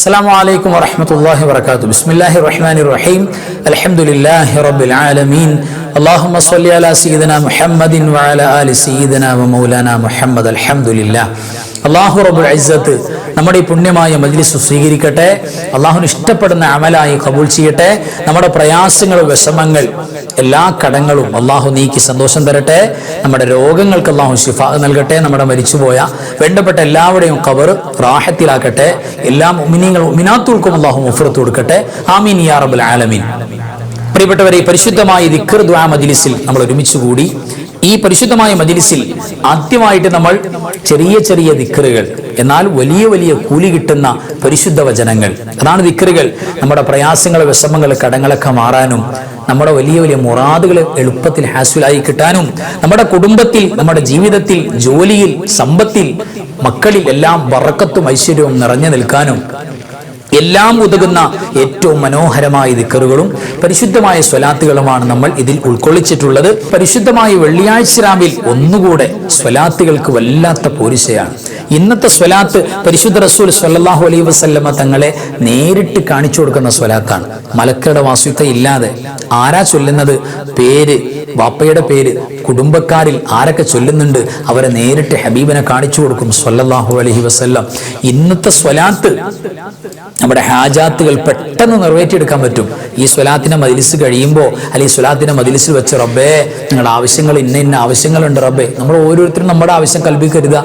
السلام عليكم ورحمة الله وبركاته. بسم الله الرحمن الرحيم. الحمد لله رب العالمين. اللهم صل على سيدنا محمد وعلى آل سيدنا ومولانا محمد. الحمد لله. അള്ളാഹു റബ്ബുൽ ഇസ്സത്ത് നമ്മുടെ ഈ പുണ്യമായ മജ്ലിസ് സ്വീകരിക്കട്ടെ. അള്ളാഹുവിന് ഇഷ്ടപ്പെടുന്ന അമലായി കബൂൽ ചെയ്യട്ടെ. നമ്മുടെ പ്രയാസങ്ങൾ, വിഷമങ്ങൾ, എല്ലാ കടങ്ങളും അള്ളാഹു നീക്കി സന്തോഷം തരട്ടെ. നമ്മുടെ രോഗങ്ങൾക്ക് അള്ളാഹു ശിഫാ നൽകട്ടെ. നമ്മുടെ മരിച്ചുപോയ വേണ്ടപ്പെട്ട എല്ലാവരുടെയും ഖബർ റാഹത്തിലാക്കട്ടെ. എല്ലാ മുഅ്മിനീങ്ങളും മുഅ്മിനാത്തുകൾക്കും അള്ളാഹു മഗ്ഫിറത്ത് കൊടുക്കട്ടെ. ആമീൻ യാ റബ്ബൽ ആലമീൻ. പ്രിയപ്പെട്ടവരെ, പരിശുദ്ധമായ ദിക്ർ ദുആ മജ്ലിസിൽ നമ്മൾ ഒരുമിച്ച് കൂടി. ഈ പരിശുദ്ധമായ മജ്ലിസിൽ ആദ്യമായിട്ട് നമ്മൾ ചെറിയ ചെറിയ ദിക്റുകൾ, എന്നാൽ വലിയ വലിയ കൂലി കിട്ടുന്ന പരിശുദ്ധ വചനങ്ങൾ, അതാണ് ദിക്റുകൾ. നമ്മുടെ പ്രയാസങ്ങൾ, വിഷമങ്ങൾ, കടങ്ങളൊക്കെ മാറാനും നമ്മുടെ വലിയ വലിയ മുറാദുകൾ എളുപ്പത്തിൽ ഹാസിലായി കിട്ടാനും നമ്മുടെ കുടുംബത്തിൽ, നമ്മുടെ ജീവിതത്തിൽ, ജോലിയിൽ, സമ്പത്തിൽ, മക്കളിൽ എല്ലാം ബറക്കത്തും ഐശ്വര്യവും നിറഞ്ഞു നിൽക്കാനും എല്ലാം ഉതകുന്ന ഏറ്റവും മനോഹരമായ ദിക്റുകളും പരിശുദ്ധമായ സ്വലാത്തുകളുമാണ് നമ്മൾ ഇതിൽ ഉൾക്കൊള്ളിച്ചിട്ടുള്ളത്. പരിശുദ്ധമായ വെള്ളിയാഴ്ച രാവിൽ ഒന്നുകൂടെ സ്വലാത്തുകൾക്ക് വല്ലാത്ത പോരിശയാണ്. ഇന്നത്തെ സ്വലാത്ത് പരിശുദ്ധ റസൂൽ സ്വല്ലല്ലാഹു അലൈഹി വസല്ലമ തങ്ങളെ നേരിട്ട് കാണിച്ചു കൊടുക്കുന്ന സ്വലാത്താണ്. മലക്കയുടെ വാസ്തുത ഇല്ലാതെ ആരാ ചൊല്ലുന്നത്, പേര്, വാപ്പയുടെ പേര്, കുടുംബക്കാരിൽ ആരൊക്കെ ചൊല്ലുന്നുണ്ട്, അവരെ നേരിട്ട് ഹബീബിനെ കാണിച്ചു കൊടുക്കും സ്വല്ലല്ലാഹു അലൈഹി വസല്ലം. ഇന്നത്തെ സ്വലാത്ത് നമ്മുടെ ഹാജാത്തുകൾ പെട്ടെന്ന് നിറവേറ്റിയെടുക്കാൻ പറ്റും. ഈ സ്വലാത്തിന്റെ മജ്ലിസ് കഴിയുമ്പോൾ, അല്ലെങ്കിൽ സ്വലാത്തിന്റെ മജ്ലിസിൽ വെച്ച് റബ്ബേ നിങ്ങളുടെ ആവശ്യങ്ങൾ, ഇന്ന ആവശ്യങ്ങളുണ്ട് റബ്ബേ, നമ്മൾ ഓരോരുത്തരും നമ്മുടെ ആവശ്യം കൽബിൽ കരുതുക.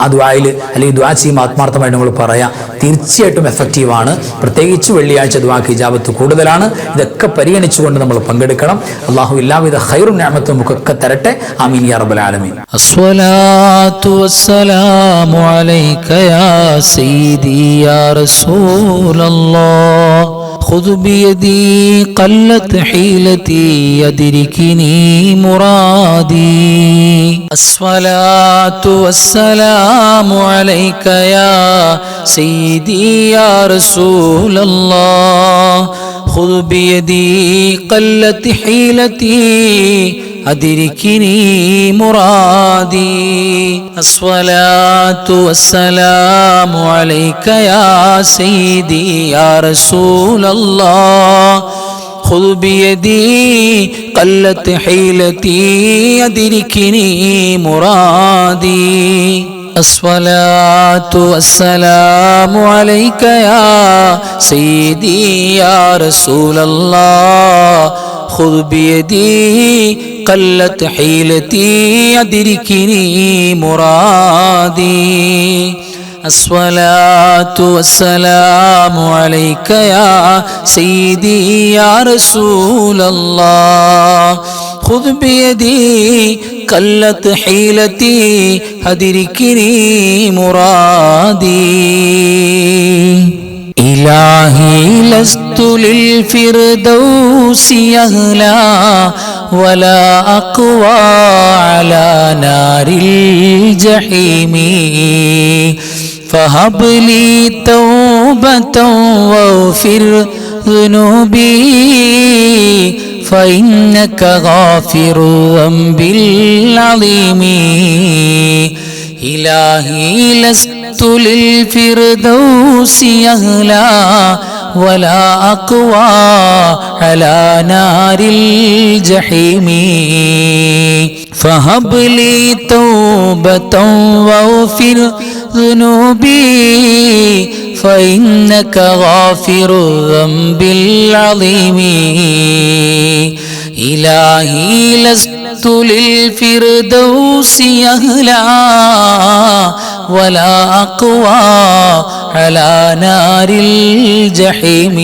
ആ ദുആയിൽ അല്ലെങ്കിൽ ദുആ ചെയ്യുമ്പോൾ ആത്മാർത്ഥമായിട്ട് നമ്മൾ പറയാം. തീർച്ചയായിട്ടും എഫക്റ്റീവാണ്. പ്രത്യേകിച്ച് വെള്ളിയാഴ്ച ദുആക്ക് ഇജാബത്ത് കൂടുതലാണ്. ഇതൊക്കെ പരിഗണിച്ചുകൊണ്ട് നമ്മൾ പങ്കെടുക്കണം. അല്ലാഹു എല്ലാവിധ ഖൈറും നിഅമത്തും നമുക്കൊക്കെ തരട്ടെ. ആമീൻ യാ റബ്ബൽ ആലമീൻ. അസ്സലാത്തു വസ്സലാമു അലൈക യാ സയ്യിദി യാ റസൂലല്ലാഹ്. خذ بيدي قلت حيلتي يدركني مرادي. الصلاة والسلام عليك يا سيدي يا رسول الله. خذ بيدي قلت حيلتي أدركني مرادي. الصلاة والسلام عليك يا سيدي يا رسول الله. خذ بيدي قلت حيلتي أدركني مرادي. الصلاة والسلام عليك يا سيدي يا رسول الله. خذ بيدي قلت حيلتي أدركني مرادي. الصلاة والسلام عليك يا سيدي يا رسول الله. خذ بيدي قلت حيلتي أدركني مرادي. إلهي لست للفردوس أهلا ولا أقوى على نار الجحيم. فهب لي توبة واغفر ذنوبي فإنك غافر الذنب العظيم. إلهي لست للفردوس أهلا ولا أقوى على نار الجحيم. فهب لي توبة واغفر ذنوبي فإنك غافر الذنب العظيم. إلهي لست للفردوس أهلا ولا أقوى على نار الجحيم.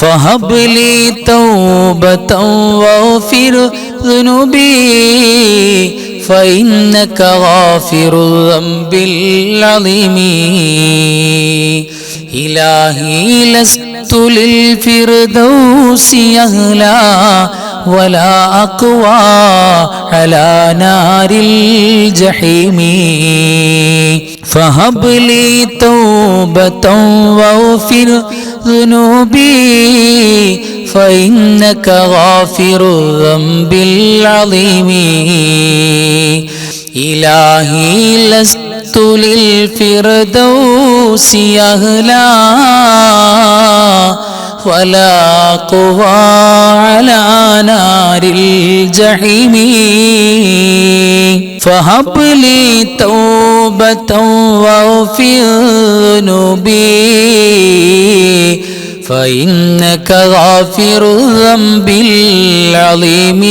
فهب لي توبة واغفر ذنوبي فإنك غافر الذنب العظيم. إلهي لست للفردوس أهلا ولا أقوى على نار الجحيم. فهب لي توبة واغفر ذنوبي فإنك غافر الذنب العظيم. إلهي لست لست للفردوس أهلا ولا قوى على نار الجحيم فهب لي توبة واغفر ذنوبي فإنك غافر الذنب العظيم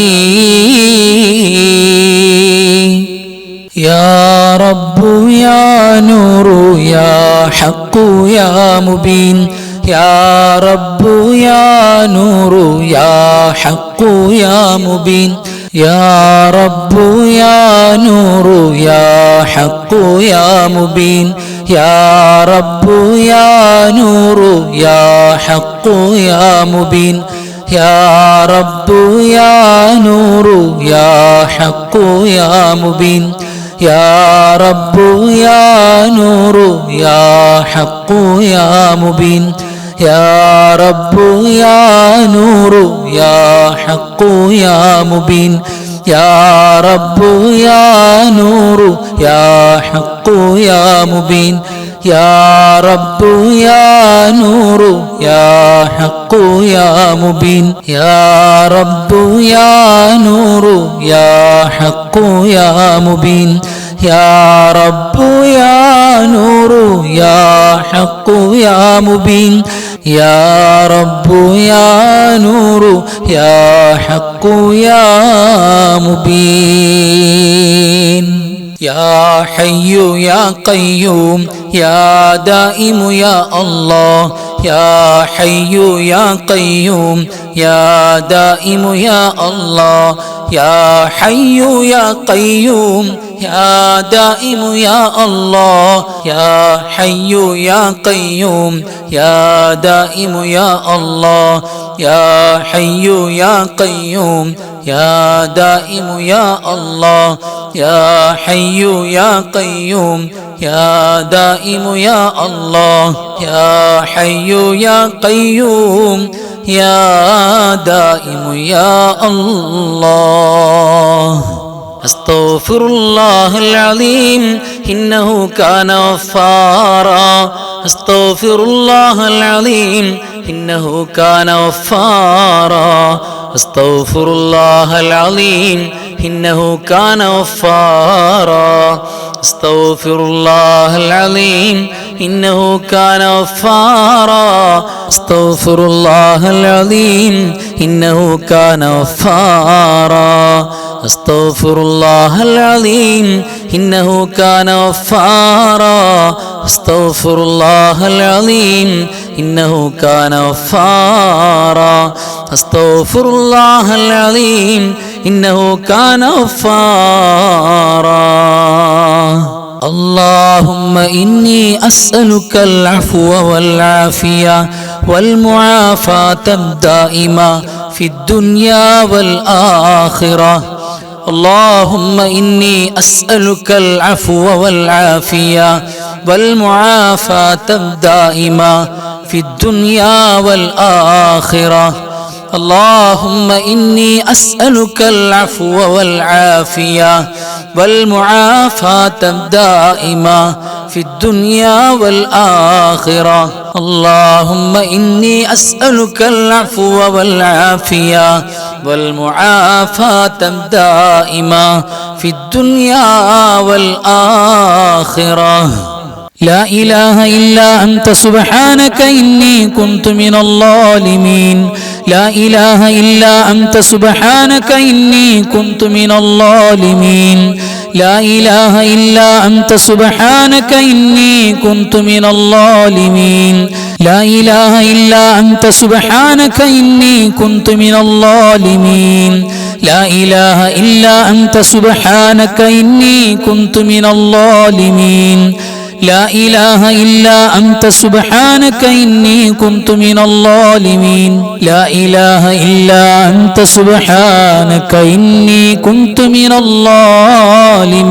يا رب يا نور يا حق يا مبين يا رب يا نور يا حق يا مبين يا رب يا نور يا حق يا مبين يا رب يا نور يا حق يا مبين يا رب يا نور يا حق يا مبين يا رب يا نور يا حق يا مبين يا رب يا نور يا حق يا مبين يا رب يا نور يا حق يا مبين يا رب يا نور يا حق يا مبين يا رب يا نور يا حق يا مبين يا رب يا نور يا حق يا مبين يا رب يا نور يا حق يا مبين يا حي يا قيوم يا دائم يا الله يا حي يا قيوم يا دائم يا الله يا حي يا قيوم يا دائم يا الله يا حي يا قيوم يا دائم يا الله يا حي يا قيوم يا دائم يا الله يا حي يا قيوم يا دائم يا الله يا حي يا قيوم يا دائم يا الله أستغفر الله العظيم إنه كان غفارا أستغفر الله العظيم إنه كان غفارا أستغفر الله العظيم إنه كان غفارا أستغفر الله العظيم إنه كان غفارا أستغفر الله العظيم إنه كان غفارا أستغفر الله العظيم إنه كان غفارا أستغفر الله العظيم إنه كان غفارا أستغفر الله العظيم إنه كان غفارا اللهم إني أسألك العفو والعافية والمعافاة الدائمة في الدنيا والآخرة اللهم إني أسألك العفو والعافية والمعافاة الدائمة في الدنيا والآخرة اللهم إني أسألك العفو والعافية والمعافاة الدائمة في الدنيا والآخرة اللهم إني أسألك العفو والعافية والمعافاة الدائمة في الدنيا والآخرة لا إله إلا أنت سبحانك إني كنت من الظالمين لا إله إلا أنت سبحانك إني كنت من الظالمين لا إله إلا أنت سبحانك إني كنت من الظالمين لا إله إلا أنت سبحانك إني كنت من الظالمين لا إله إلا أنت سبحانك إني كنت من الظالمين لا إله إلا أنت سبحانك إني كنت من الظالمين لا إله إلا أنت سبحانك إني كنت من الظالمين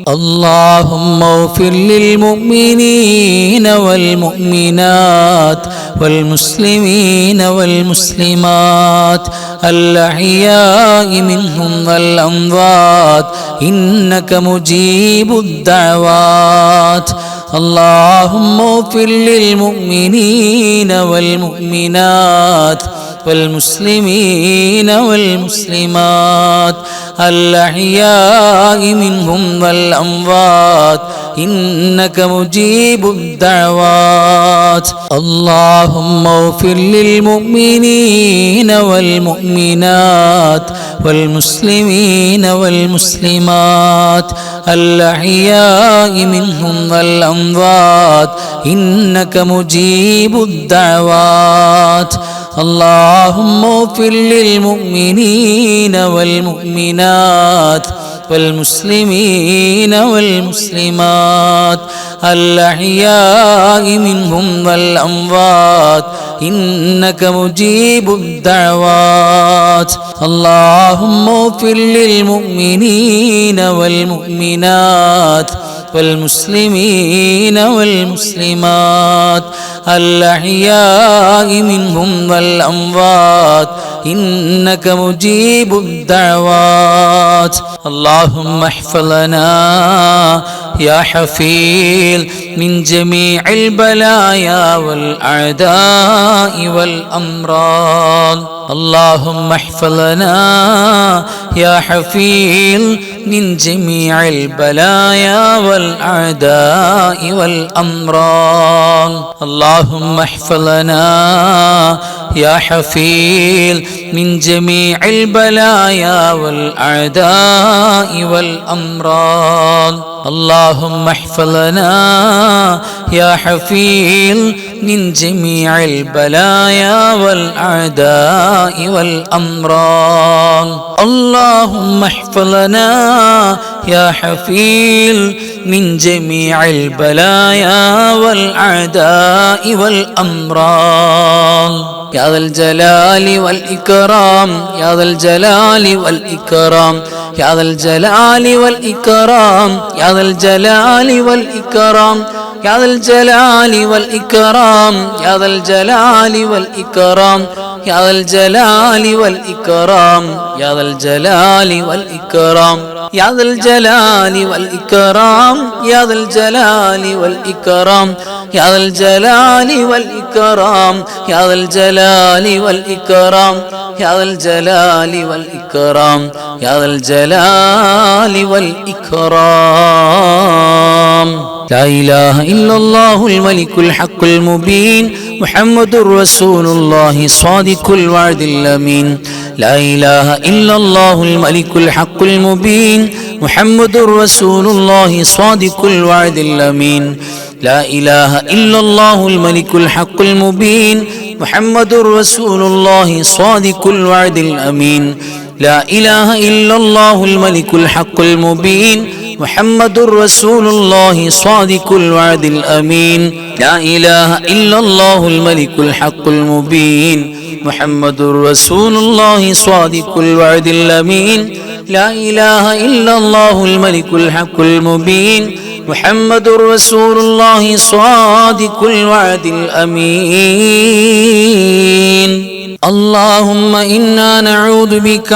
اللهم اغفر للمؤمنين والمؤمنات والمسلمين والمسلمات الأحياء منهم والأموات إنك مجيب الدعوات. اللهم اغفر للمؤمنين والمؤمنات والمسلمين والمسلمات الأحياء منهم والأموات إنك مجيب الدعوات. اللهم اغفر للمؤمنين والمؤمنات والمسلمين والمسلمات الأحياء منهم والأموات إنك مجيب الدعوات. اللهم اغفر للمؤمنين والمؤمنات والمسلمين والمسلمات الأحياء منهم والأموات إنك مجيب الدعوات. اللهم اغفر للمؤمنين والمؤمنات والمسلمين والمسلمات الأحياء منهم والأموات إنك مجيب الدعوات. اللهم احفظنا يا حفيظ من جميع البلايا والأعداء والأمراض. اللهم احفظنا يا حفيظ من جميع البلايا والأعداء والأمراض. اللهم احفظنا يا حفيظ من جميع البلايا والأعداء والأمراض. اللهم احفظنا يا حفيظ من جميع البلايا والأعداء والأمراض. اللهم احفظنا يا حفيظ من جميع البلايا والأعداء والأمراض. يا ذا الجلال والإكرام يا ذا الجلال والإكرام يا ذا الجلال والإكرام يا ذا الجلال والإكرام يا ذا الجلال والإكرام يا ذا الجلال والإكرام يا ذا الجلال والإكرام يا ذا الجلال والإكرام يا ذا الجلال والإكرام يا ذا الجلال والإكرام يا ذا الجلال والإكرام يا ذا الجلال والإكرام يا ذا الجلال والإكرام يا ذا الجلال والإكرام. لا إله إلا الله الملك الحق المبين محمد رسول الله صادق الوعد الأمين. لا إله إلا الله الملك الحق المبين محمد رسول الله صادق الوعد الأمين. لا إله إلا الله الملك الحق المبين محمد رسول الله صادق الوعد الأمين. لا إله إلا الله الملك الحق المبين محمد رسول الله صادق الوعد الأمين. لا إله إلا الله الملك الحق المبين محمد رسول الله صادق الوعد الأمين. لا إله إلا الله الملك الحق المبين محمد رسول الله صادق الوعد الأمين. اللهم إنا نعوذ بك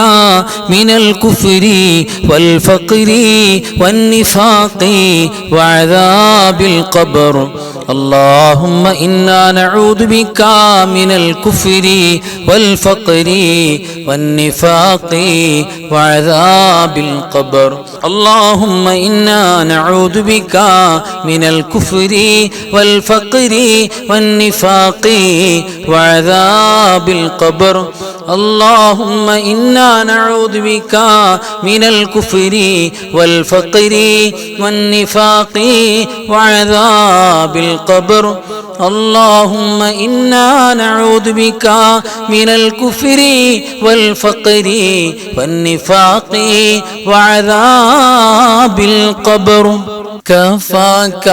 من الكفر والفقر والنفاق وعذاب القبر. اللهم إنا نعوذ بك من الكفر والفقر والنفاق وعذاب القبر. اللهم إنا نعوذ بك من الكفر والفقر والنفاق وعذاب القبر. اللهم إنا نعوذ بك من الكفر والفقر والنفاق وعذاب القبر. اللهم إنا نعوذ بك من الكفر والفقر والنفاق وعذاب القبر. كفاك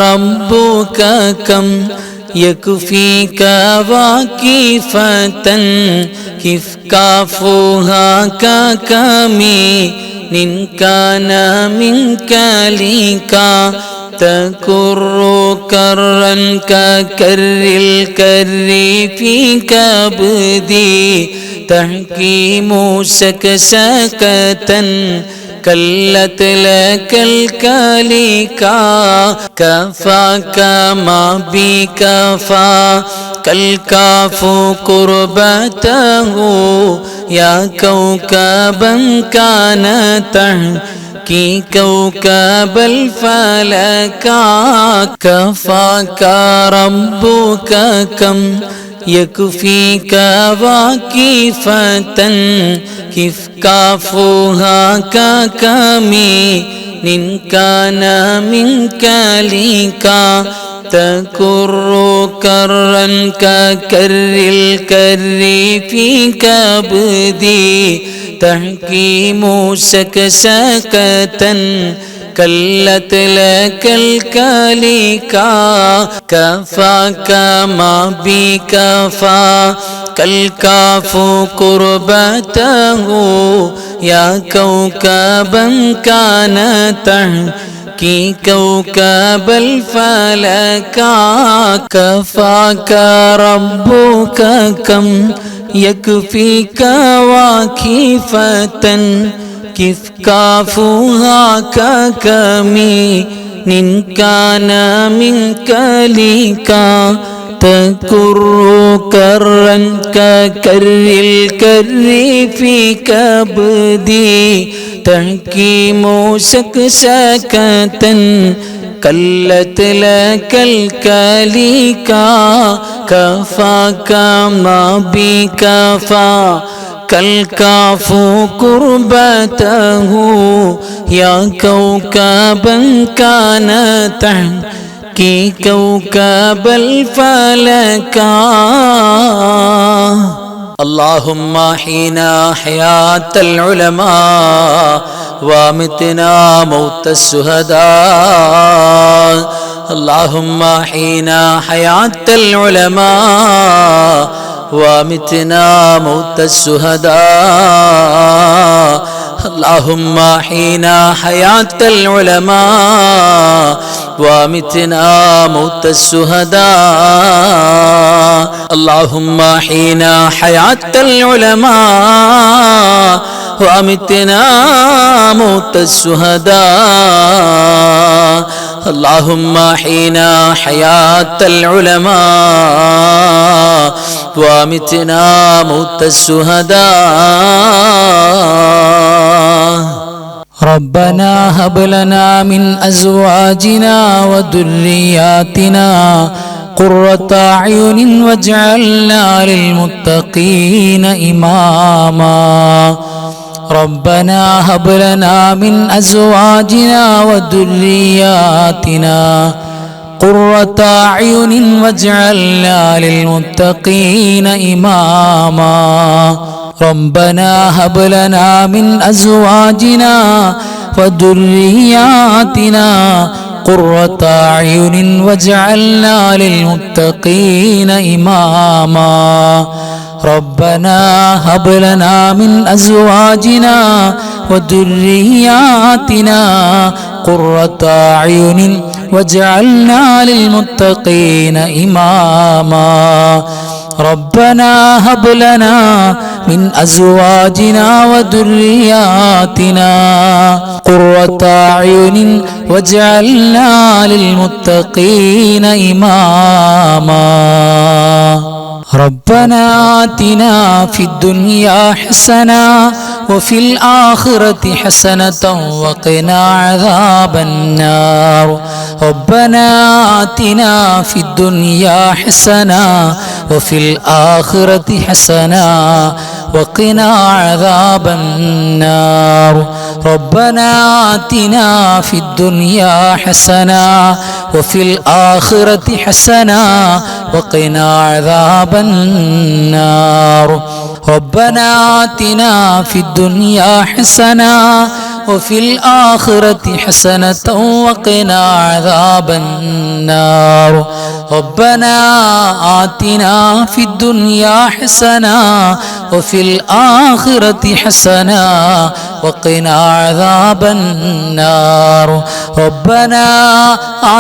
ربك كم يكفيك واكفة كف كافها ككمي إن كان منك لك تكر كرا ككر الكر في كبدي تحكيم سكسكة كلت لك الكلكا كفاك ما بكفا كالكاف قربته يا كوكبا كان تحكي كوكب الفلكا كفاك ربك كم يكفيك واكفة كيف كافوها ككمي إن كان منك لك تكر كرا ككر الكر في كبدي تحكيم سكسكة كلت لك الكلكا كفاك ما بكفا كالكاف قربته يا كوكبا كان تحكي كوكب الفلكا كفاك ربك كم يكفيك واكفة كيف كافوها ككمي إن كان منك لك تكر كرا ككر الكر في كبدي تحكيم سكسكة كلت لك الكلكا كفاك ما بكفا كالكاف قربته يا كوكبا كان تحكي كوكب الفلكا اللهم حين حياة العلماء ومتنا موت الشهداء اللهم حين حياة العلماء ومتنا موت الشهداء اللهم حين حياة العلماء ومتنا موت الشهداء اللهم حين حياة العلماء ومتنا موت الشهداء اللهم حين حياة العلماء ومتنا موت الشهداء ربنا هب لنا من أزواجنا وذرياتنا قرة أعين واجعلنا للمتقين إماما ربنا هب لنا من أزواجنا وذرياتنا قرة أعين واجعلنا للمتقين إماما ربنا هب لنا من أزواجنا وذرياتنا قرة أعين واجعلنا للمتقين إماما ربنا هب لنا من أزواجنا وذرياتنا قرة أعين واجعلنا للمتقين إماما ربنا هب لنا من أزواجنا وذرياتنا قرة أعين واجعلنا للمتقين إماما ربنا آتنا في الدنيا حسنة وفي الآخرة حسنة وقنا عذاب النار ربنا آتنا في الدنيا حسنة وفي الآخرة حسنة وقنا عذاب النار ربنا آتنا في الدنيا حسنة وفي الآخرة حسنة وقنا عذاب النار ربنا آتنا في الدنيا حسنة وفي الآخرة حسنة وقنا عذاب النار ربنا آتنا في الدنيا حسنة وفي الآخرة حسنة وقنا عذاب النار ربنا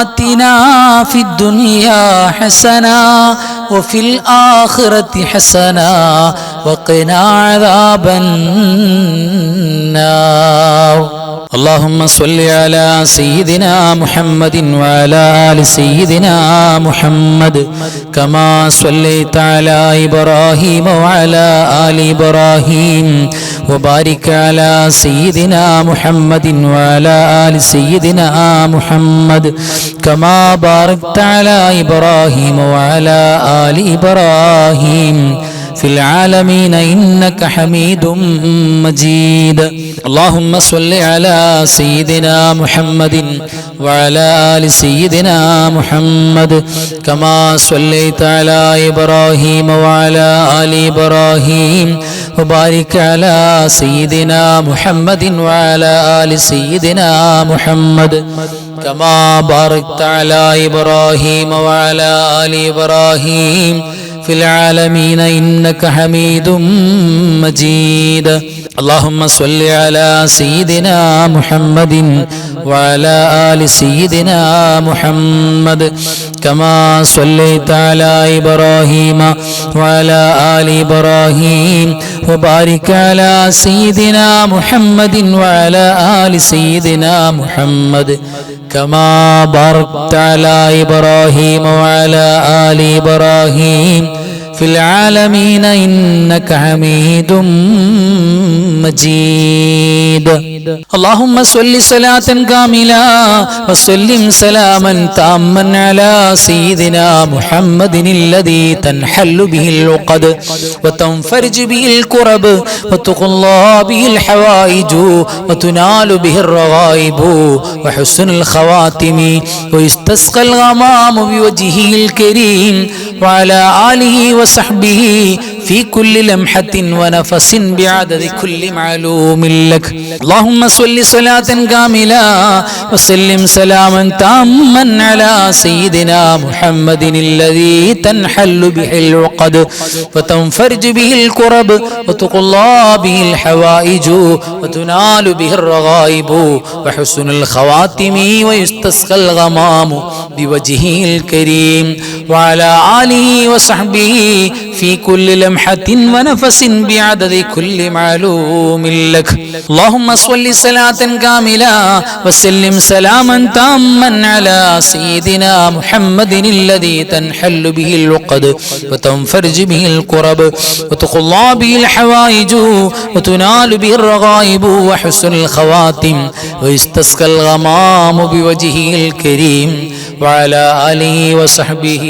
آتنا في الدنيا حسنة وفي الآخرة حسنة وقنا عذاب النار اللهم صل على سيدنا محمد وعلى آل سيدنا محمد كما صليت على إبراهيم وعلى آل إبراهيم وبارك على سيدنا محمد وعلى آل سيدنا محمد كما باركت على إبراهيم وعلى آل إبراهيم في العالمين إنك حميد مجيد اللهم صل على سيدنا محمد وعلى آل سيدنا محمد كما صليت على إبراهيم وعلى آل إبراهيم وبارك على سيدنا محمد وعلى آل سيدنا محمد كما باركت على إبراهيم وعلى آل إبراهيم في العالمين إنك حميد مجيد اللهم صل على سيدنا محمد وعلى آل سيدنا محمد كما صليت على إبراهيم وعلى آل إبراهيم وبارك على سيدنا محمد وعلى آل سيدنا محمد كما باركت على إبراهيم وعلى آل إبراهيم في العالمين إنك حميد مجيد اللهم صل صلاة كاملة وسلم سلاما تاما على سيدنا محمد الذي تنحل به العقد وتنفرج به الكرب وتقضى به الحوائج وتنال به الرغائب وحسن الخواتم ويستسقى الغمام بوجهه الكريم وعلى آله وصحبه في كل لمحة ونفس بعدد كل معلوم لك اللهم صل صلاة كاملة وسلم سلاما تاما على سيدنا محمد الذي تنحل به العقد وتنفرج به الكرب وتقضى به الحوائج وتنال به الرغائب وحسن الخواتم ويستسقى الغمام بوجهه الكريم وعلى آله وصحبه في كل لمحة ونفس بعدد كل معلوم لك اللهم صل صلاة كاملة وسلم سلاما تاما على سيدنا محمد الذي تنحل به العقد وتنفرج به الكرب وتقضى به الحوائج وتنال به الرغائب وحسن الخواتم ويستسقى الغمام بوجهه الكريم وعلى آله وصحبه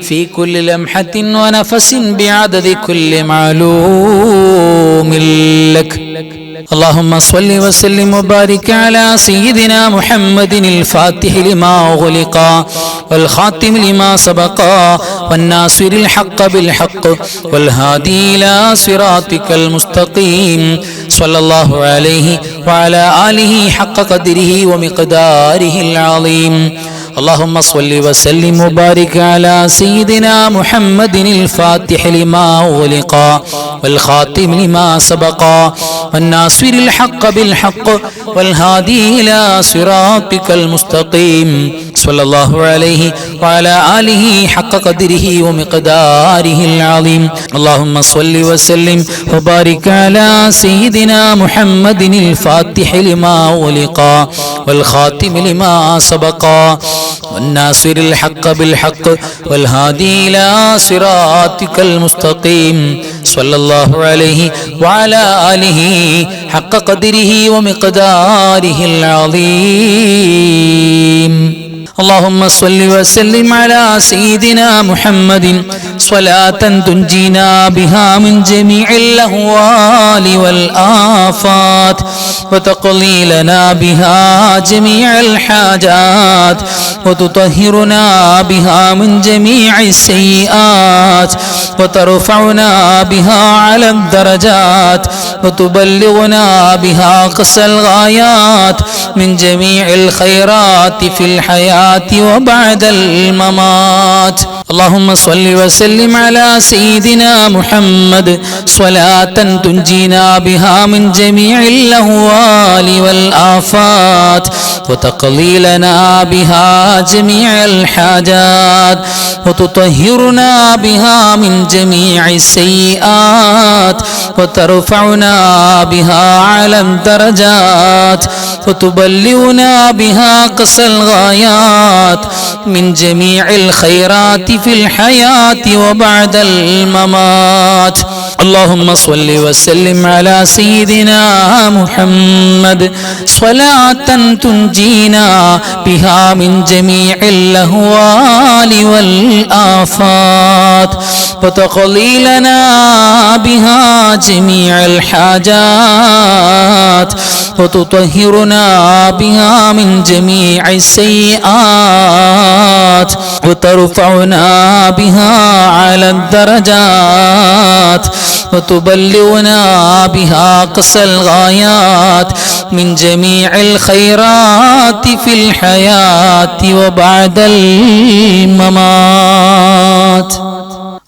في كل لمحة ونفس بعدد كل معلوم لك اللهم صل وسلم وبارك على سيدنا محمد الفاتح لما أغلق والخاتم لما سبق والناصر الحق بالحق والهادي إلى صراطك المستقيم صلى الله عليه وعلى آله حق قدره ومقداره العظيم اللهم صل وسلم وبارك على سيدنا محمد الفاتح لما أغلق والخاتم لما سبق والناصر الحق بالحق والهادي إلى صراطك المستقيم صلى الله عليه وعلى آله حق قدره ومقداره العظيم اللهم صل وسلم وبارك على سيدنا محمد الفاتح لما أغلق والخاتم لما سبق والناصر الحق بالحق والهادي إلى صراطك المستقيم صلى الله عليه وعلى آله حق قدره ومقداره العظيم اللهم صل وسلم على سيدنا محمد صلاة تنجينا بها من جميع الأهوال والآفات وتقضي لنا بها جميع الحاجات وتطهرنا بها من جميع السيئات وترفعنا بها على الدرجات وتبلغنا بها أقصى الغايات من جميع الخيرات في الحياة وبعد الممات اللهم صل وسلم على سيدنا محمد صلاة تنجينا بها من جميع الأهوال والآفات وتقضي لنا بها جميع الحاجات وتطهرنا بها من جميع السيئات وترفعنا بها على الدرجات وتبلغنا بها أقصى الغايات من جميع الخيرات في الحياة وبعد الممات. اللهم صل وسلم على سيدنا محمد صلاة تنجينا بها من جميع الأهوال والآفات وتقضي لنا بها جميع الحاجات وتطهرنا بها من جميع السيئات وترفعنا بها على الدرجات وتبلغنا بها أقصى الغايات من جميع الخيرات في الحياة وبعد الممات.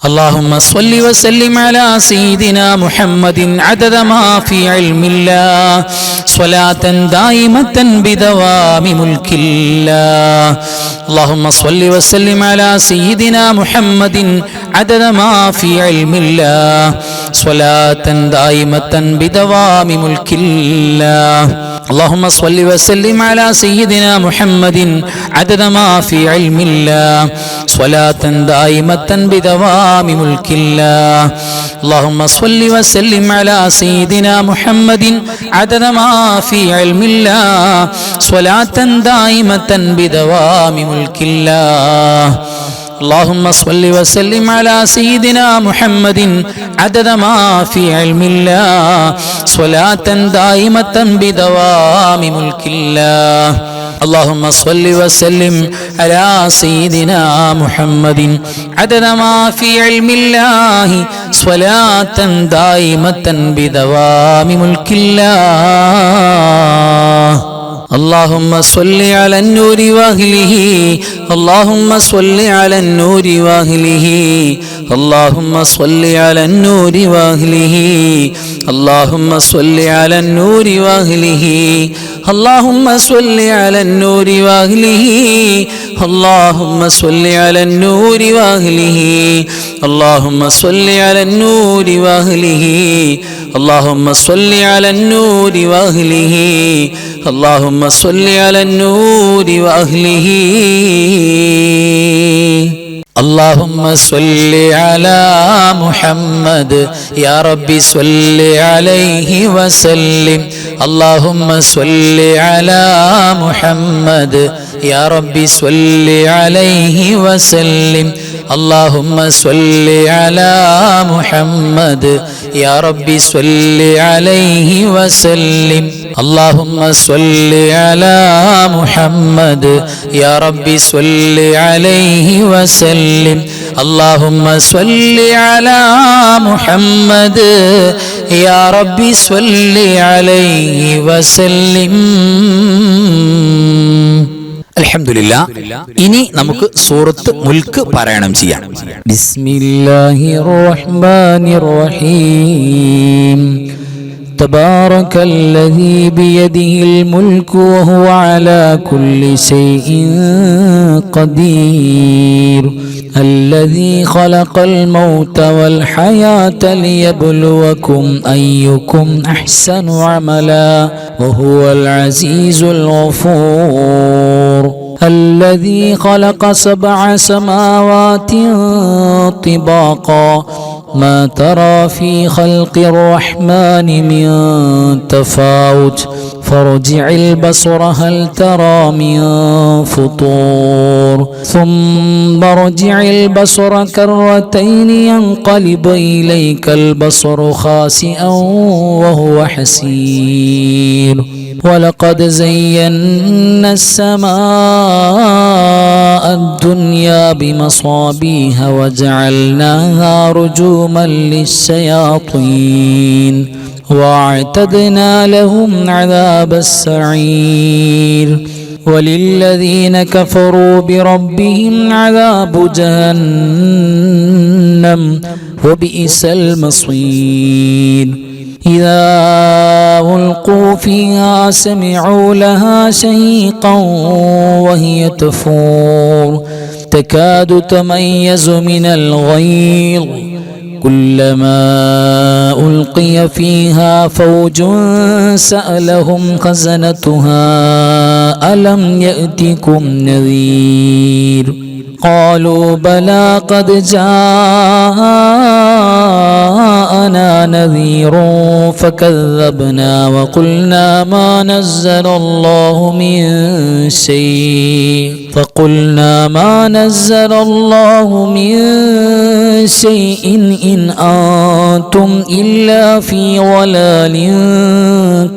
اللهم صل وسلم على سيدنا محمد عدد ما في علم الله صلاة دائمة بدوام ملك الله. اللهم صل وسلم على سيدنا محمد عدد ما في علم الله صلاة دائمة بدوام ملك الله. اللهم صل وسلم على سيدنا محمد عدد ما في علم الله صلاة دائمة بدوام ملك الله. اللهم صل وسلم على سيدنا محمد عدد ما في علم الله صلاة دائمة بدوام ملك الله. اللهم صل وسلم على سيدنا محمد عدد ما في علم الله صلاة دائمة بدوام ملك الله. اللهم صل وسلم على سيدنا محمد عدد ما في علم الله صلاة دائمة بدوام ملك الله. اللهم صل على النور واهله اللهم صل على النور واهله اللهم صل على النور واهله اللهم صل على النور واهله اللهم صل على النور واهله اللهم صل على النور واهله اللهم صل على النور واهله اللهم صل على النور واهله اللهم صل على النور واهله. اللهم صل على محمد يا رب صل عليه وسلم. اللهم صل على محمد يا رب صل عليه وسلم. اللهم صل على محمد يا رب صل عليه وسلم. اللهم صل على محمد يا رب صل عليه وسلم. اللهم صل على محمد يا رب صل عليه وسلم. അൽഹംദുലില്ലാ. ഇനി നമുക്ക് സൂറത്ത് മുൽക്ക് പാരായണം ചെയ്യാം. ബിസ്മില്ലാഹിർ റഹ്മാനിർ റഹീം. تبارك الذي بيده الملك وهو على كل شيء قدير الذي خلق الموت والحياة ليبلوكم أيكم أحسن عملا وهو العزيز الغفور الذي خلق 7 سماوات طباقا ما ترى في خلق الرحمن من تفاوت فارجع البصر هل ترى من فطور ثم ارجع البصر كرتين ينقلب إليك البصر خاسئا وهو حسير ولقد زينا السماء الدنيا بمصابيح وجعلناها رجوما للشياطين واعتدنا لهم عذاب السعير وللذين كفروا بربهم عذاب جهنم وبئس المصير إذا ألقوا فيها سمعوا لها شهيقا وهي تفور تكاد تميز من الغيظ كلما ألقي فيها فوج سألهم خزنتها ألم يأتكم نذير قالوا بلى قد جاءنا نذير فكذبنا وقلنا ما نزل الله من شيء إن أنتم إلا في ضلال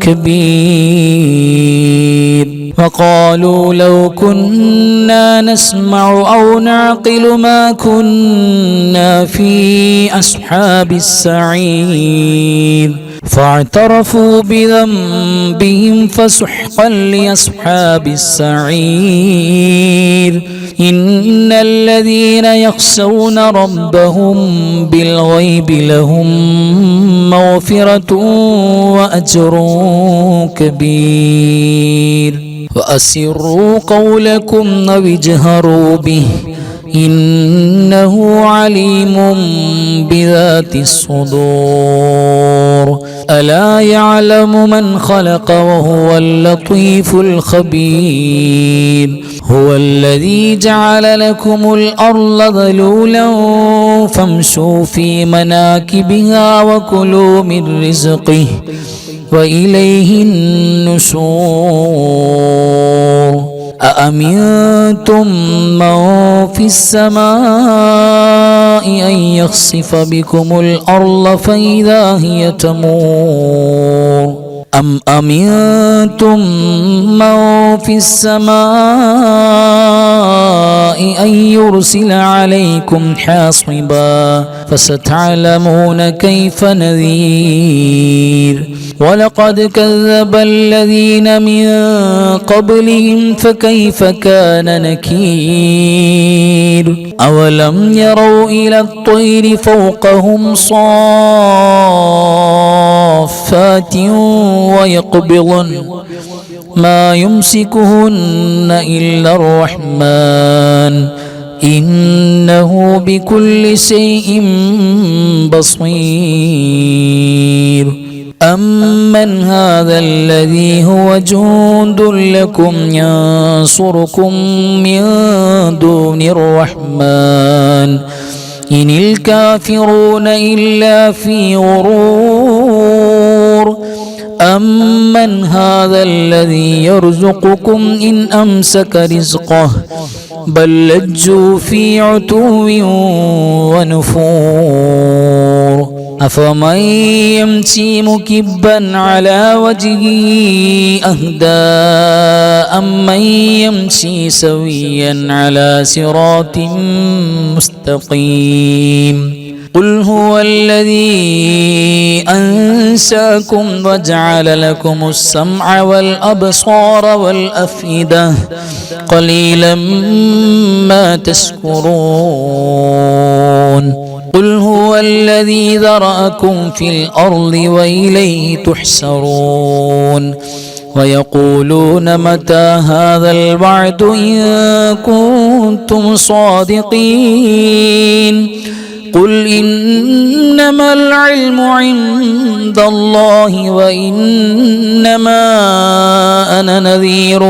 كبير وقالوا لو كنا نسمع أو نعقل ما كنا في أصحاب السعير فاعترفوا بذنبهم فسحقا لأصحاب السعير إن الذين يخشون ربهم بالغيب لهم مغفرة وأجر كبير وأسروا قولكم أو اجهروا به إنه عليم بذات الصدور ألا يعلم من خلق وهو اللطيف الخبير هو الذي جعل لكم الأرض ذلولا فامشوا في مناكبها وكلوا من رزقه وإليه النشور أأمنتم من في السماء أن يخسف بكم الأرض فإذا هي تمور أم أمنتم من في السماء أن يرسل عليكم حاصبا فستعلمون كيف نذير ولقد كذب الذين من قبلهم فكيف كان نكير أولم يروا إلى الطير فوقهم صافات ويقبضن ما يمسكهن إلا الرحمن إنه بكل شيء بصير أمن هذا الذي هو جند لكم ينصركم من دون الرحمن إن الكافرون إلا في غرور أمن هذا الذي يرزقكم إن أمسك رزقه بل لجوا في عتو ونفور أفمن يمشي مكبا على وجهه أهدى أمن يمشي سويا على صراط مستقيم قل هو الذي أنشأكم وجعل لكم السمع والأبصار والأفئدة قليلا ما تشكرون قل هو الذي ذرأكم في الأرض وإليه تحشرون ويقولون متى هذا الوعد إن كنتم صادقين قل إنما العلم عند الله وإنما أنا نذير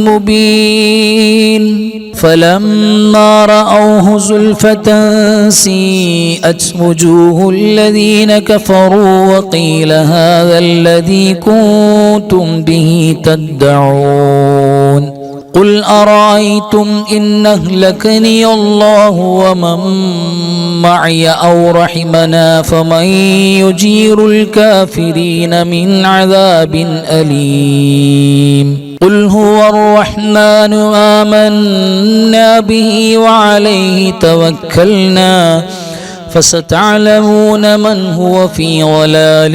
مبين فلما رأوه زلفة سيئت وجوه الذين كفروا وقيل هذا الذي كنتم به تدعون قل أرأيتم إن أهلكني الله ومن معي أو رحمنا فمن يجير الكافرين من عذاب أليم قل هو الرحمن آمنا به وعليه توكلنا فستعلمون من هو في ضلال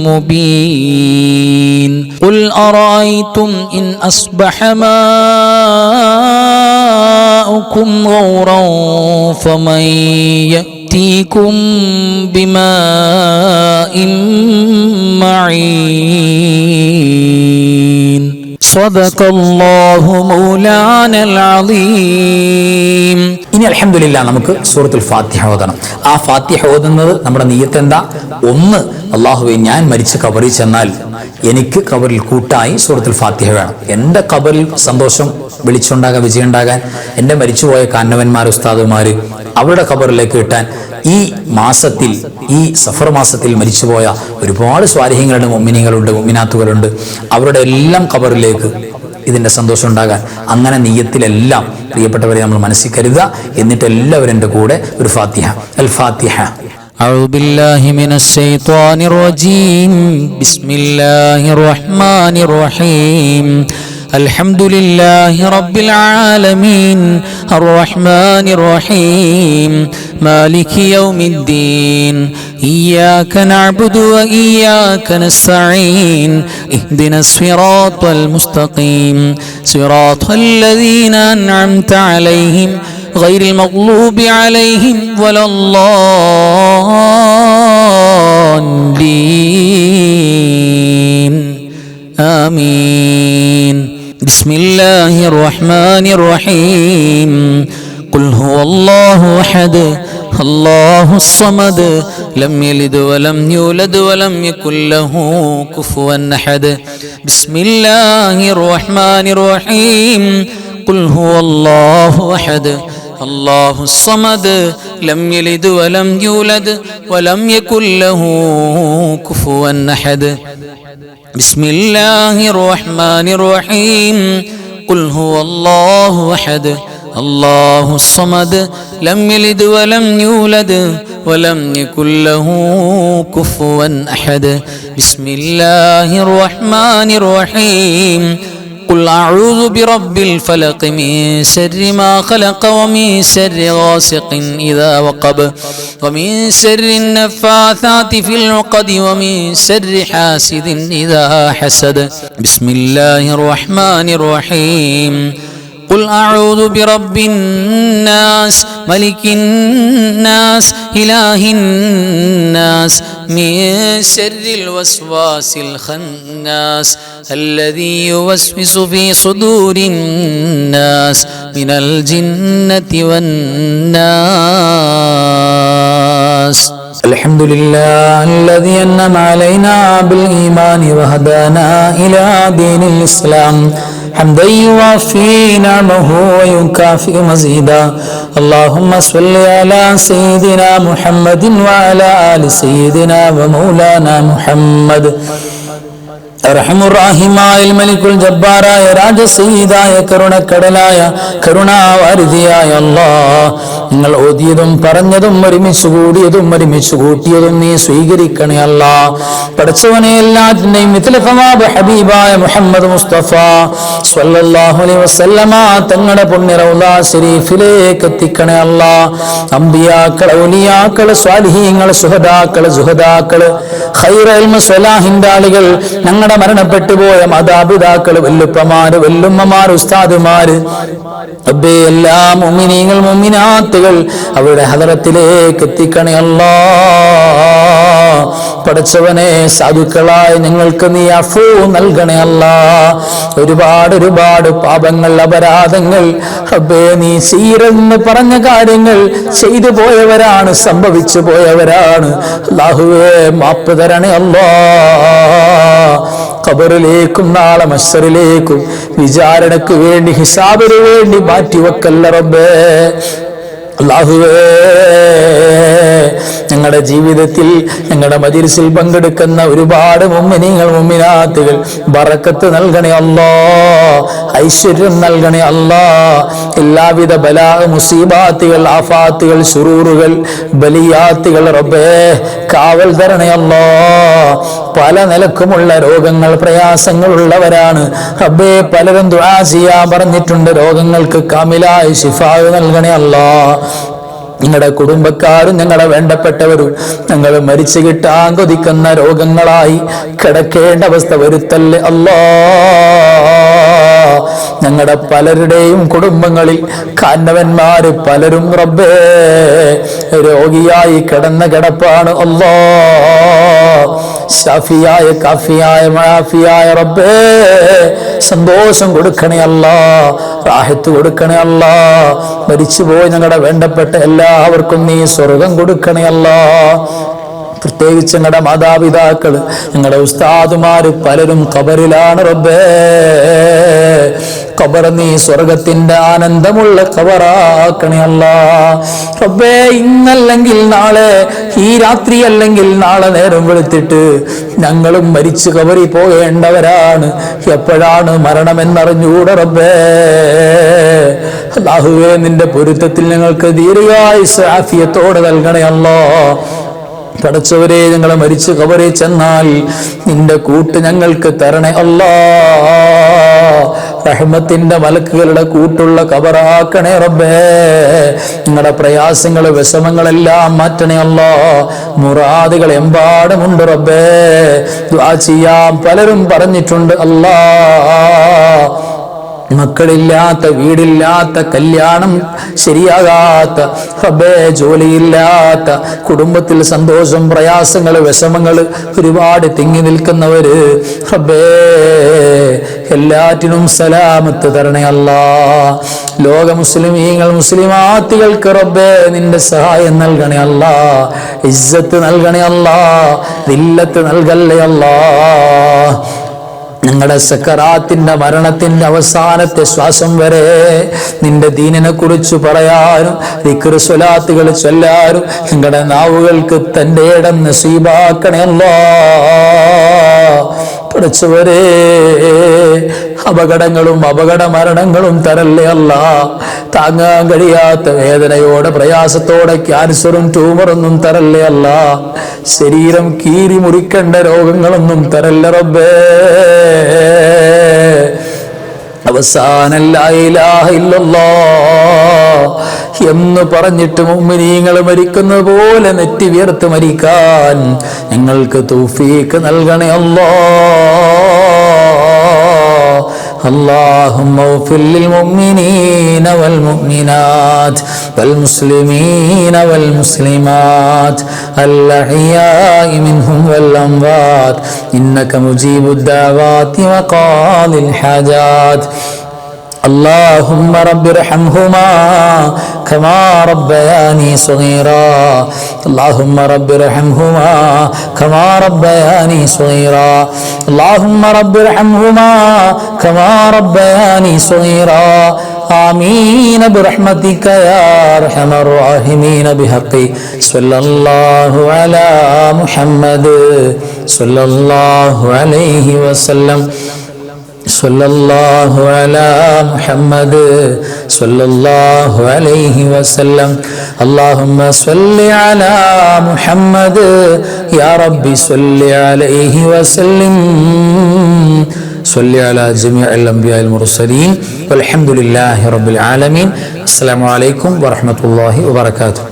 مبين قل أرأيتم إن أصبح ماؤكم غورا فمن يأتيكم بماء معين صدق الله مولانا العظيم. ഇനി അൽഹംദുലില്ലാ നമുക്ക് സൂറത്തുൽ ഫാത്തിഹ ഓതണം. ആ ഫാത്തിഹ ഓതുന്നത് നമ്മുടെ നിയ്യത്ത് എന്താ? ഒന്ന്, അല്ലാഹുവേ ഞാൻ മരിച്ച ഖബറിൽ ചെന്നാൽ എനിക്ക് ഖബറിൽ കൂട്ടായി സൂറത്തുൽ ഫാത്തിഹ വേണം. എൻ്റെ ഖബറിൽ സന്തോഷം വിളിച്ചുണ്ടാകാൻ, വിജയമുണ്ടാകാൻ, എൻ്റെ മരിച്ചുപോയ കാരണവന്മാർ, ഉസ്താദുമാർ അവരുടെ ഖബറിലേക്ക് കിട്ടാൻ ഈ മാസത്തിൽ, ഈ സഫർ മാസത്തിൽ മരിച്ചുപോയ ഒരുപാട് സ്വാലിഹീങ്ങളുണ്ട്, മുഅ്മിനീങ്ങളുണ്ട്, മുഅ്മിനാത്തുകളുണ്ട്. അവരുടെ എല്ലാം ഖബറിലേക്ക് ഇതിൻ്റെ സന്തോഷം ഉണ്ടാകാൻ അങ്ങനെ നിയ്യത്തിലെല്ലാം പ്രിയപ്പെട്ടവരെ നമ്മൾ മനസ്സിൽ കരുതുക. എന്നിട്ട് എല്ലാവരും എൻ്റെ കൂടെ ഒരു ഫാത്തിഹ. അൽ ഫാത്തിഹ. أعوذ بالله من الشيطان الرجيم بسم الله الرحمن الرحيم الحمد لله رب العالمين الرحمن الرحيم مالك يوم الدين إياك نعبد وإياك نستعين اهدنا الصراط المستقيم صراط الذين أنعمت عليهم غير المغلوب عليهم ولا الضالين آمين. بسم الله الرحمن الرحيم قل هو الله أحد الله الصمد لم يلد ولم يولد ولم يكن له كفوا أحد. بسم الله الرحمن الرحيم قل هو الله أحد الله الصمد لم يلد ولم يولد ولم يكن له كفوا أحد. بسم الله الرحمن الرحيم قل هو الله أحد الله الصمد لم يلد ولم يولد ولم يكن له كفوا أحد. بسم الله الرحمن الرحيم قل أعوذ برب الفلق من شر ما خلق ومن شر غاسق إذا وقب ومن شر النفاثات في العقد ومن شر حاسد إذا حسد. بسم الله الرحمن الرحيم قل أعوذ برب الناس ملك الناس إله الناس من شر الوسواس الخناس الذي يوسوس في صدور الناس من الجنة والناس. الحمد لله الذي أنعم علينا بالإيمان وهدانا إلى دين الإسلام حمدا يوافي نعمه ويكافئ مزيدا. اللهم صل على سيدنا محمد وعلى آل سيدنا ومولانا محمد. അർഹമുറാഹിമായ മലിക്കുൽ ജബ്ബാറായ രാജസയ്യിദായ കരുണക്കടലായ കരുണാവാരിധിയായ അല്ലാഹ്, നിങ്ങൾ ഓതിയതും പറഞ്ഞതും ഒരുമിച്ച് കൂടിയതും ഒരുമിച്ച് കൂട്ടിയതും നീ സ്വീകരിക്കണേ അല്ലാഹ്. പഠിച്ചവനെ എല്ലാത്തിന്റെയും ഹബീബായ മുഹമ്മദ് മുസ്തഫ സ്വല്ലല്ലാഹു അലൈഹി വസല്ലമ തങ്ങളുടെ പുണ്യ റൗള ശരീഫിലേക്ക് എത്തിക്കണേ അല്ലാഹ്. അംബിയാക്കൾ, ഔലിയാക്കൾ, സ്വാലിഹീങ്ങൾ, ശുഹദാക്കൾ, സുഹദാക്കൾ, ഖൈറുൽ സ്വലാഹിന്റെ ആളുകൾ, ഞങ്ങളുടെ മരണപ്പെട്ടു പോയ മാതാപിതാക്കള്, വല്ലുപ്പമാര്, വല്ലുമ്മമാര്, ഉസ്താദുമാര്, എല്ലാ മുഅ്മിനീങ്ങൾ, മുഅ്മിനാത്തുകൾ അവരുടെ ഹദറത്തിലേക്ക് എത്തിക്കണേ അല്ലാഹ്. പടച്ചവനെ, സാധുക്കളായ ഞങ്ങൾക്ക് നീ അഫൂ നൽകണേ അല്ലാഹ്. ഒരുപാട് പാപങ്ങൾ, അപരാധങ്ങൾ റബ്ബേ നീ ചെയ്യരുതെന്ന് പറഞ്ഞ കാര്യങ്ങൾ ചെയ്തു പോയവരാണ്, സംഭവിച്ചു പോയവരാണ്. അല്ലാഹുവേ മാപ്പ് തരണേ അല്ലാഹ്. ഖബറിലേക്കും നാളെ മഹ്ശറിലേക്കും വിചാരണയ്ക്ക് വേണ്ടി, ഹിസാബിന് വേണ്ടി മാറ്റിവെക്കല്ല റബ്ബേ. അല്ലാഹുവേ, ഞങ്ങളുടെ ജീവിതത്തിൽ, ഞങ്ങളുടെ മജ്‌ലിസിൽ പങ്കെടുക്കുന്ന ഒരുപാട് മുഅ്മിനീങ്ങൾ, മുഅ്മിനാത്തുകൾ ബറക്കത്ത് നൽകണേ അല്ലാഹ്, ഐശ്വര്യം നൽകണേ അല്ലാഹ്. എല്ലാവിധ ബലാ, മുസീബാത്തുകൾ, ആഫാത്തുകൾ, ശുറൂറുകൾ, ബലിയാത്തുകൾ റബ്ബേ കാവൽ തരണേ അല്ലാഹ്. പല നിലക്കുമുള്ള രോഗങ്ങൾ, പ്രയാസങ്ങൾ ഉള്ളവരാണ് റബ്ബേ. പലരും ദുആ ചെയ്യാൻ പറഞ്ഞിട്ടുണ്ട്. രോഗങ്ങൾക്ക് കാമിലായ ശിഫാ നൽകണേ അല്ലാഹ്. ഞങ്ങളുടെ കുടുംബക്കാരും ഞങ്ങളുടെ വേണ്ടപ്പെട്ടവരും ഞങ്ങൾ മരിച്ചു കിട്ടാൻ കൊതിക്കുന്ന രോഗങ്ങളായി കിടക്കേണ്ട അവസ്ഥ വരുത്തല്ലേ അല്ലാ. ഞങ്ങളുടെ പലരുടെയും കുടുംബങ്ങളിൽ കാരണവന്മാര് പലരും റബ്ബേ രോഗിയായി കിടന്ന കിടപ്പാണ് അല്ലാ. ഷാഫിയായ കാഫിയായ മാഫിയായ റബ്ബേ സന്തോഷം കൊടുക്കണേ അല്ലാ, റാഹത്ത് കൊടുക്കണേ അല്ലാ. മരിച്ചുപോയി ഞങ്ങളുടെ വേണ്ടപ്പെട്ട എല്ലാവർക്കും നീ സ്വർഗം കൊടുക്കണേ അല്ലാ. പ്രത്യേകിച്ച് ഞങ്ങളുടെ മാതാപിതാക്കള് ഞങ്ങളുടെ ഉസ്താദുമാര് പലരും ഖബറിലാണ് റബ്ബേ. ഖബർ നീ സ്വർഗത്തിന്റെ ആനന്ദമുള്ള ഖബറാക്കണേ അല്ലാ. റബ്ബേ ഇന്നല്ലെങ്കിൽ നാളെ, ഈ രാത്രി അല്ലെങ്കിൽ നാളെ നേരം വെളുത്തിട്ട് ഞങ്ങളും മരിച്ചു ഖബറി പോകേണ്ടവരാണ്. എപ്പോഴാണ് മരണമെന്നറിഞ്ഞൂടെ റബ്ബേ. അല്ലാഹുവേ നിന്റെ പൊരുത്തത്തിൽ ഞങ്ങൾക്ക് ദീർഘായുസ്സ് ആഫിയത്തോടെ നൽകണേ അല്ലാ. പടച്ചവരെ ഞങ്ങളെ മരിച്ചു ഖബറിൽ ചെന്നാൽ നിന്റെ കൂട്ട് ഞങ്ങൾക്ക് തരണേ അല്ലാ. റഹ്മത്തിന്റെ മലക്കുകളുടെ കൂട്ടുള്ള ഖബറാക്കണേ റബ്ബേ. നിങ്ങളുടെ പ്രയാസങ്ങൾ വിഷമങ്ങളെല്ലാം മാറ്റണേ അല്ലാ. മുറാദുകൾ എമ്പാടുമുണ്ട് റബ്ബേ. ദുആ ചെയ്യാൻ പലരും പറഞ്ഞിട്ടുണ്ട് അല്ലാ. മക്കളില്ലാത്ത, വീടില്ലാത്ത, കല്യാണം ശരിയാകാത്ത റബ്ബേ, ജോലിയില്ലാത്ത, കുടുംബത്തിൽ സന്തോഷം പ്രയാസങ്ങൾ വിഷമങ്ങൾ ഒരുപാട് തിങ്ങി നിൽക്കുന്നവര് റബ്ബേ എല്ലാറ്റിനും സലാമത്ത് തരണേ അല്ലാ. ലോക മുസ്ലിമീങ്ങൾ മുസ്ലിമാത്തികൾക്ക് റബ്ബേ നിന്റെ സഹായം നൽകണേ അല്ലാ. ഇസ്സത്ത് നൽകണേ അല്ലാ. ദില്ലത്ത് നൽകല്ലേ അല്ലാ. ഞങ്ങളുടെ സക്കറാത്തിന്റെ മരണത്തിന്റെ അവസാനത്തെ ശ്വാസം വരെ നിന്റെ ദീനിനെ കുറിച്ച് പറയാനും ദിക്ർ സ്വലാത്തുകൾ ചൊല്ലാനും ഞങ്ങളുടെ നാവുകൾക്ക് തന്റെ ഇടം നസീബാക്കണേ അല്ലാ. പഠിച്ചവരെ അപകടങ്ങളും അപകട മരണങ്ങളും തരല്ലേ അല്ലാ. താങ്ങാൻ കഴിയാത്ത വേദനയോടെ പ്രയാസത്തോടെ ക്യാൻസറും ട്യൂമറൊന്നും തരല്ലേ അല്ലാ. ശരീരം കീറി മുറിക്കേണ്ട രോഗങ്ങളൊന്നും തരല്ല റബ്ബേ. അവസാനം ലാ ഇലാഹ ഇല്ലല്ലാഹ് എന്ന് പറഞ്ഞിട്ട് മുഅ്മിനീങ്ങൾ മരിക്കുന്ന പോലെ നെറ്റി വിയർത്ത് മരിക്കാൻ ഞങ്ങൾക്ക് തൗഫീഖ് നൽകണേ അല്ലാഹ്. اللهم اغفر للمؤمنين والمؤمنات والمسلمين والمسلمات الأحياء منهم والأموات إنك مجيب الدعوات وقاضي الحاجات. اللهم رب ارحمهما كما ربياني صغيرا. اللهم رب ارحمهما كما ربياني صغيرا. اللهم رب ارحمهما كما ربياني صغيرا. آمين برحمتك يا أرحم الراحمين. بحق صلى الله على محمد صلى الله عليه وسلم. صلى الله على محمد صلى الله عليه وسلم. اللهم صل على محمد يا ربي صل عليه وسلم. صل على جميع الأنبياء المرسلين والحمد لله رب العالمين. السلام عليكم ورحمة الله وبركاته.